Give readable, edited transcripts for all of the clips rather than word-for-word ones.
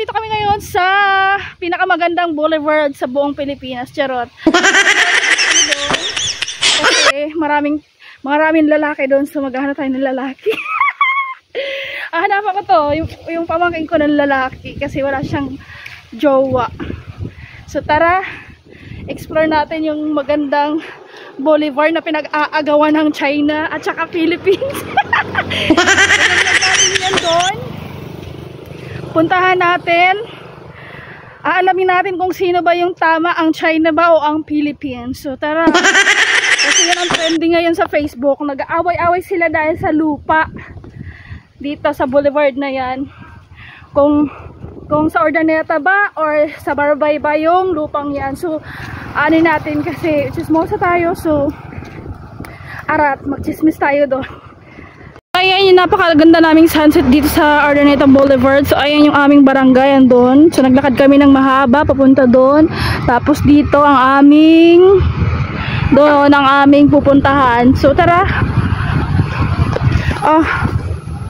nandito kami ngayon sa pinakamagandang boulevard sa buong Pilipinas. Charot. Kasi maraming lalaki doon, so maghahanap tayo ng lalaki. Hanapan ko to, yung pamangkin ko ng lalaki kasi wala siyang jowa. So tara, explore natin yung magandang boulevard na pinag-aagawan ng China at saka Philippines. Yan doon. Puntahan natin. Aalamin natin kung sino ba yung tama, ang China ba o ang Philippines. So tara. Kasi yan ang trending ngayon sa Facebook. Nag-aaway-away sila dahil sa lupa dito sa boulevard na yan. Kung sa Ordaneta ba or sa Barbay ba yung lupang yan. So ano natin kasi chismosa tayo, so arat, magchismis tayo doon. Ayan yung napakaganda naming sunset dito sa Ordaneta Boulevard. So ayan yung aming barangay doon. So naglakad kami ng mahaba papunta doon. Tapos dito ang aming pupuntahan. So tara.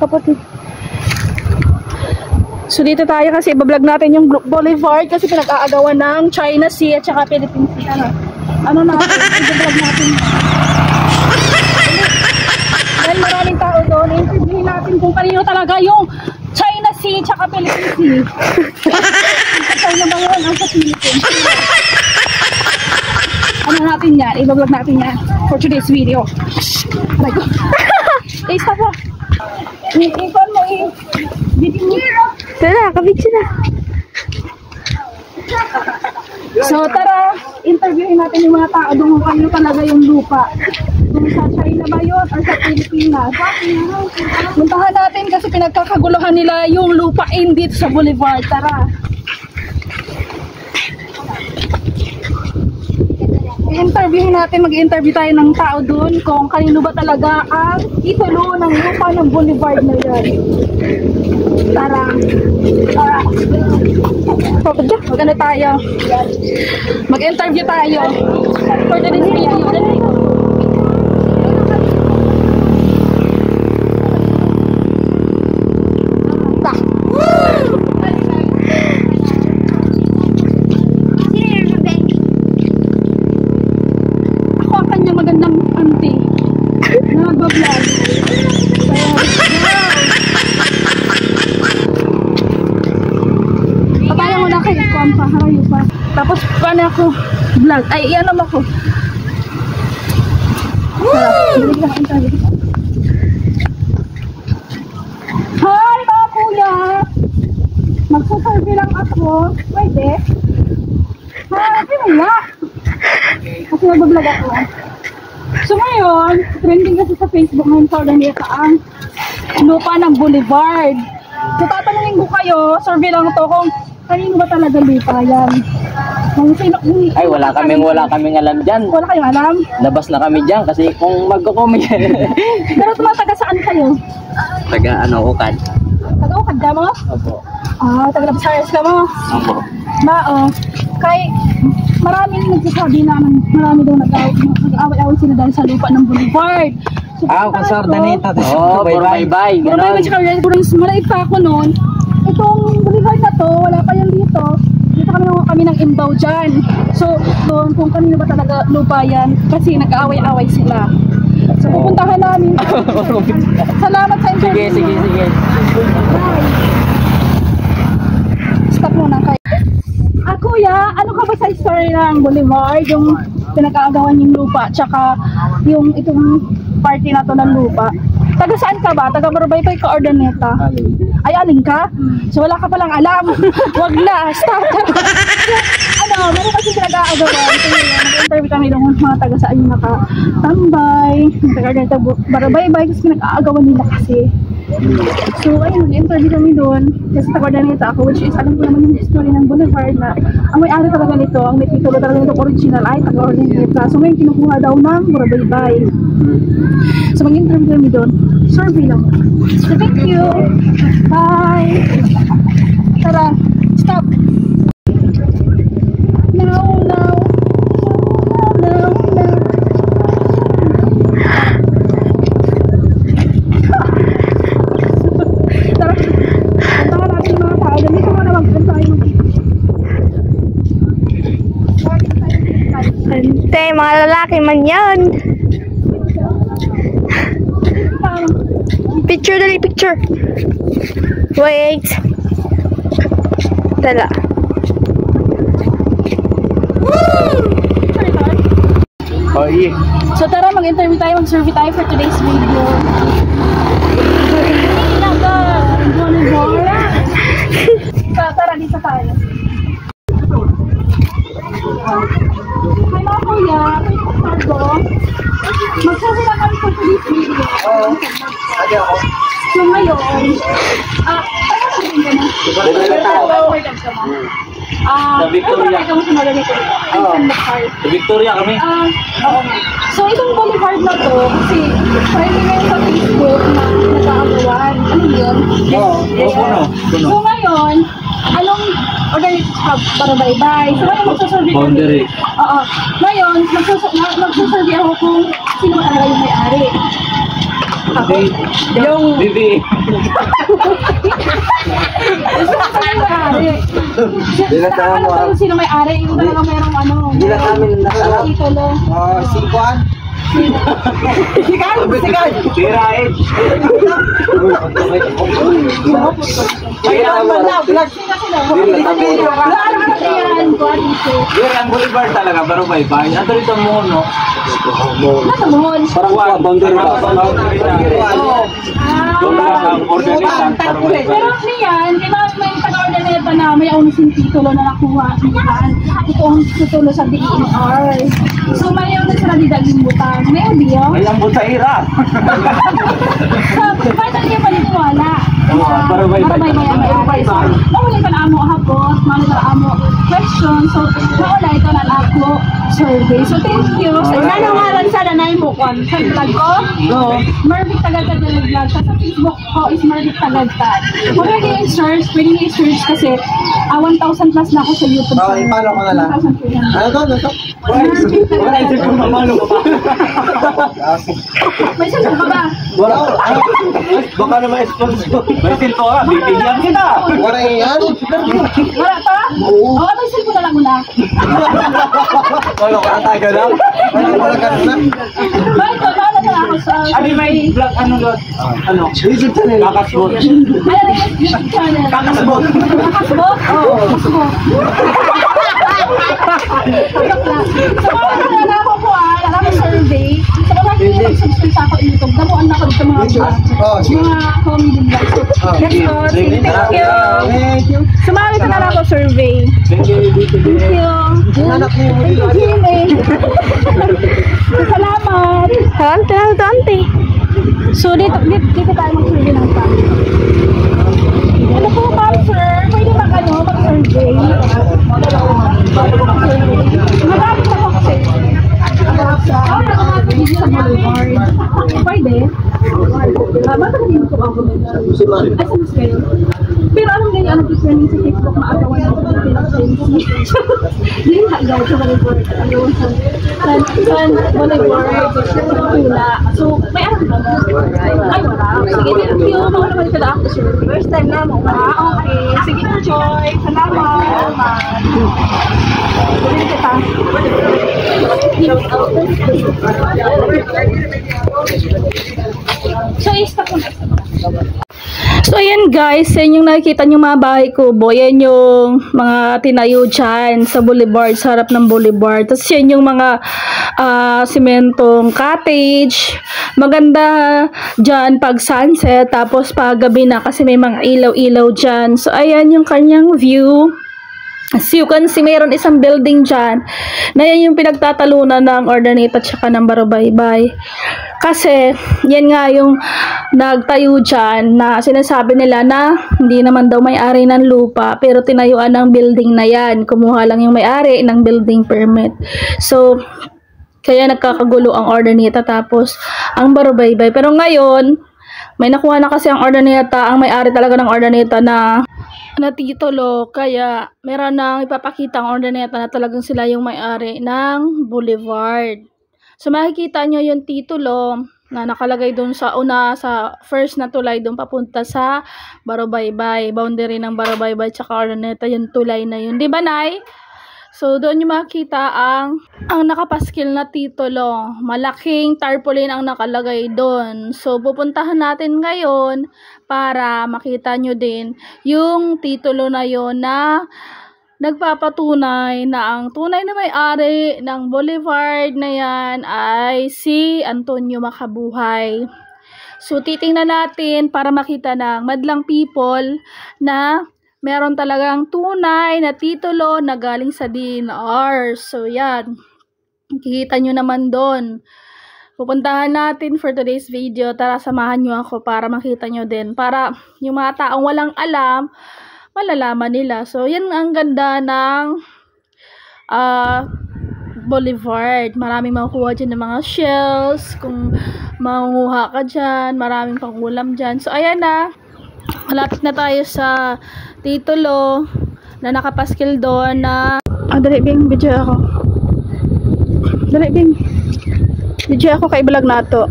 Kapatid. So dito tayo kasi ibablog natin yung boulevard kasi pinag-aagawan ng China Sea at saka Philippines Sea. Ano natin, ibablog natin. Dahil maraming tao doon, interviewin natin kung kanino talaga yung China Sea at saka Philippines Sea. China ba yun? Ang sa Philippines. Ano natin yan? Ibablog natin yan for today's video. Oh my God. Stop mo. Ikon mo tara, kabitsi na. So tara, interviewin natin yung mga tao doon kung kanino talaga yung lupa. Kung sa China ba yun or sa Pilipinas. Puntahan natin kasi pinagkakaguluhan nila yung lupain dito sa boulevard. Tara. I-interviewin natin, mag-interview tayo ng tao doon kung kanino ba talaga ang titulo ng lupa ng boulevard na yan. Tara. Magano tayo. Mag-interview tayo for today's video. Tapos paano ako vlog? Ay, iyan naman ako. Hi mga kuya! Magsusurvey lang ako. Pwede? Pwede nga. Kasi mag-vlog ako. So ngayon, trending kasi sa Facebook ngayon sa Ordaneta ang lupa ng boulevard. So tatanungin ko kayo, survey lang to kung kanino ba talaga lupa yan. Ay, wala kaming alam dyan. Wala kayong alam? Labas na kami dyan kasi kung magko-comment. Pero tumataga saan kayo? Taga Ukad. Taga Ukad ka mo? Opo. Taga Labasayas ka mo? Opo. Kay maraming nagsasabi naman, marami daw nag-away-away sila dahil sa lupa ng boulevard. So, kung sa Ordaneta. Bye-bye. Malait pa ako noon. Itong boulevard na to, wala pa yan dito. Dito kami ng imbaw dyan. So, doon kung kanino ba talaga lupa yan kasi nag-aaway-away sila. So, pupuntahan namin. Salamat sa interview. Sige. Bye. Stop muna kayo. Kuya, ano ka ba sa story ng boulevard? Yung pinag-aagawan yung lupa, tsaka yung itong party na to ng lupa. Taga saan ka ba? Taga Barbay ka Ordaneta? Ay, aling ka? So wala ka palang alam. Wag na, stop. Meron kasi pinag-aagawan. So nag-interview kami ng mga taga saan yung nakatambay. Taga Ordaneta, Barbay, kasi pinag-aagawan nila kasi. So ayun, nag-interview kami doon. Kasi taga Ordaneta ako, which is alam ko naman yung history ng boulevard na ang may-ari talaga nito, ang may titulo talaga nito original ay taga Ordaneta. So ngayon kinukuha daw ng Barbay. So mag-interview kami doon. Survey lang. So thank you. Bye. Tara, stop. Now. Tara. Punta natin mga tao. Dito mo na mag mga lalaki man yan. Picture dali, picture. Wait. Tala. Oh, yeah. So tara, mag-interview tayo, mag-survey tayo for today's video. Tara, dito tayo. Hi mga kuya, mag-survey lang kami for today's video. So ngayon, Sa Victoria. Sa Victoria kami. So itong boulevard na to, kasi trending ngayon sa Facebook na nag-aagawan. Ano yun? Puno. So ngayon, anong organic hub para bye-bye? So ngayon magsasurvey kami. Boundary. Oo. Ngayon, magsasurvey ako kung sino talaga yung may-ari. Yung Bibi. Ano ba yung sino may-ari? Yung talaga merong ano? Hindi na kami nakala. Titulo. Sikuan? Sigan! Tira Edge. Kaya naman na, vlog. Tira ang Boulevard talaga, pero bye-bye. Ato rito mo, no? Parang boundary ba? Doon lang ang organization. Pero niyan, di ba may taga-ordeneta na may unising titulo na nakuha niyan. Ito ang titulo sa DENR. So may yung nagsaradidaging butang. May audio. Ay, ang butahira. Paano niya paniniwala? Para bye-bye. Mawala ka na amo hapos, mawala ka na amo question. So, mawala ito na ako survey. So, thank you. Sa nanungalan sa nanay mo ko. Sa vlog ko? No. Marvic Tagagtad na vlog. Sa Facebook ko is Marvic Tagagtad. Kung pwede yung search, pwede yung search kasi 1,000 plus na ako sa YouTube. Paano ko na lang? 1,300. Ano to? Wala isip ko mamalo ka pa. May sabi ka ba? Wala. Baka na ma-sponsor. May sinto ka, bibigyan kita. Wala yan? Wala pa? Oo. May cellphone na lang muna. Wala ka na tayo lang? Wala ka na? Bakit ko? Bahala na ako sa... Ano may vlog, ano lot? Ano? YouTube channel. Kakasbot. Ano na yung YouTube channel? Kakasbot. Kakasbot? Oo. Kakasbot. So, mga na ako po survey. So, kung bakit yung mag-subscribe sa ako sa YouTube, damuan na ako dito mga comedy vlogs. Let's go. Thank you. Sumali ka na ako survey. Thank you. Thank you. Anak niyo mo Thank you, Jimmy. Salamat. Tante. So, dito tayo mag-survey ng pa. Ano po, ma'am, sir? Pwede mag-survey? Marami na ako kasi. Sa boulevard. Pwede? Bata ka din ko ako. Ay, sa mas kayo. Pero anong ganyan, anong trending sa TikTok na agawan ng Philippines? Hindi na agawan sa boulevard. Agawan sa boulevard. Tula. So, may alam ka ba? Ay, wala. Sige, thank you. Mga naman ka na after. First time na mo. Okay. Sige na, Joy. Salamat. Bumili kita. So, i-stop mo na. So, ayan guys, yan yung nakikita nyo mga bahay kubo. Yan yung mga tinayo dyan sa boulevard, sa harap ng boulevard. Tapos yan yung mga simentong cottage. Maganda dyan pag sunset, tapos pag gabi na kasi may mga ilaw-ilaw dyan. So, ayan yung kanyang view. As you can see, mayroon isang building dyan na yan yung pinagtatalunan ng Ordaneta at saka ng Barobaybay. Kasi, yan nga yung nagtayo dyan na sinasabi nila na hindi naman daw may-ari ng lupa pero tinayuan ng building na yan. Kumuha lang yung may-ari ng building permit. So, kaya nagkakagulo ang Ordaneta tapos ang Barobaybay. Pero ngayon, may nakuha na kasi ang Ordaneta, ang may-ari talaga ng Ordaneta na titulo, kaya meron nang ipapakita ang Ordaneta na talagang sila yung may-ari ng boulevard. So makikita nyo yung titulo na nakalagay doon sa una, sa first na tulay doon papunta sa Barobaybay, boundary ng Barobaybay tsaka Ordaneta, yung tulay na yun. Di ba, Nay? So, doon nyo makikita ang nakapaskil na titulo. Malaking tarpaulin ang nakalagay doon. So, pupuntahan natin ngayon para makita nyo din yung titulo na yon na nagpapatunay na ang tunay na may-ari ng boulevard na yan ay si Antonio Macabuhay. So, titingnan natin para makita ng madlang people na meron talagang tunay na titulo na galing sa DNR. So, yan. Kikita nyo naman doon. Pupuntahan natin for today's video. Tara, samahan nyo ako para makita nyo din. Para yung mga taong walang alam, malalaman nila. So, yan ang ganda ng boulevard. Maraming makukuha dyan ng mga shells. Kung manguha ka dyan, maraming pangulam dyan. So, ayan na. Malapit na tayo sa titulo na nakapaskil doon na... dali, Bing. Video ako. Dali, Bing. Video ako kay vlog na to.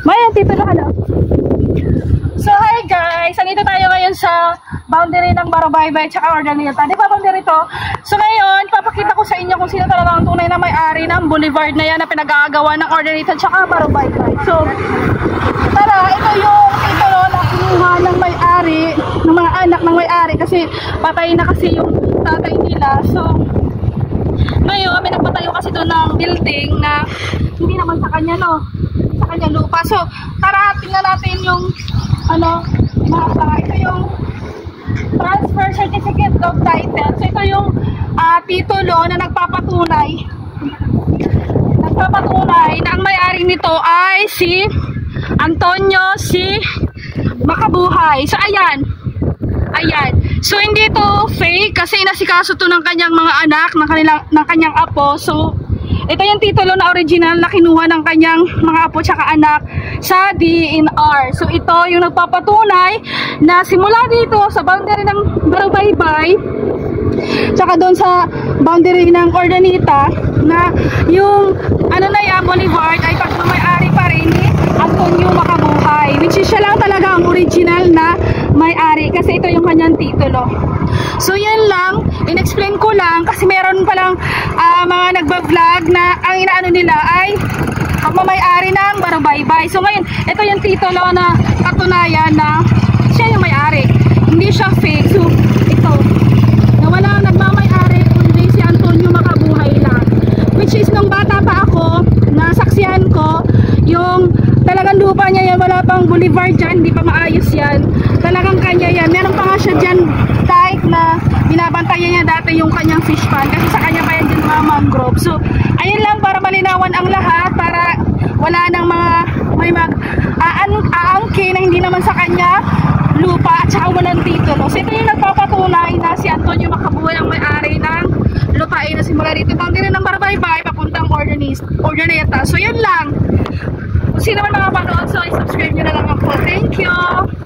Maya, titulo ka na. So, hi guys! Andito tayo ngayon sa boundary ng Barobaybay tsaka Ordaneta. Di ba boundary to? So, ngayon, papakita ko sa inyo kung sino talaga ang tunay na may-ari ng boulevard na yan na pinag-aagawa ng Ordaneta tsaka Barobaybay. So, tara, ito yung titulo na kinuha ng may-ari, ng mga anak ng may-ari kasi patay na kasi yung tatay nila. So, ngayon, may nagpatayo kasi doon ng building na hindi naman sa kanya, no? Sa kanya lupa. So, tara, tingnan natin yung mapa. Ito yung transfer certificate of title. So, ito yung titulo na nagpapatunay na ang may-ari nito ay si Antonio Macabuhay. So, ayan. So, hindi to fake kasi inasikaso to ng kanyang mga anak, ng kanyang apo. So, ito yung titulo na original na kinuha ng kanyang mga apo tsaka anak sa DNR. So, ito yung nagpapatunay na simula dito sa boundary ng Barobaybay tsaka doon sa boundary ng Ordaneta na yung boulevard ay pagmamayari pa rin ni Antonio Macabuhay, which is siya lang talaga ang original na may-ari kasi ito yung kanyang titulo. So, yan lang. In-explain ko lang kasi meron palang mga nagba-vlog na ang inaano nila ay pagmamayari ng Barobaybay. So, ngayon, ito yung titulo na katunayan na siya yung may-ari. Hindi siya fake. So, ito. Na walang nagmamayari kundi si Antonio Macabuhay lang. Which is, nung bata pa ako, nasaksihan ko yung talagang lupa niya yan, wala pang boulevard dyan, hindi pa maayos yan, talagang kanya yan. Meron pa nga siya dyan type na binabantayan niya dati yung kanyang fish pond kasi sa kanya pa yan dyan mga mangrove. So, ayun lang para malinawan ang lahat, para wala nang may aangkin na hindi naman sa kanya lupa at saka walang titulo. So, ito yung nagpapatunay na si Antonio Macabuhay ang may-ari ng lupain na simula rito boundary ng Barobaybay papuntang Ordaneta. So, yun lang. Kung sino man makapanood, so i-subscribe nyo na lang ako. Thank you!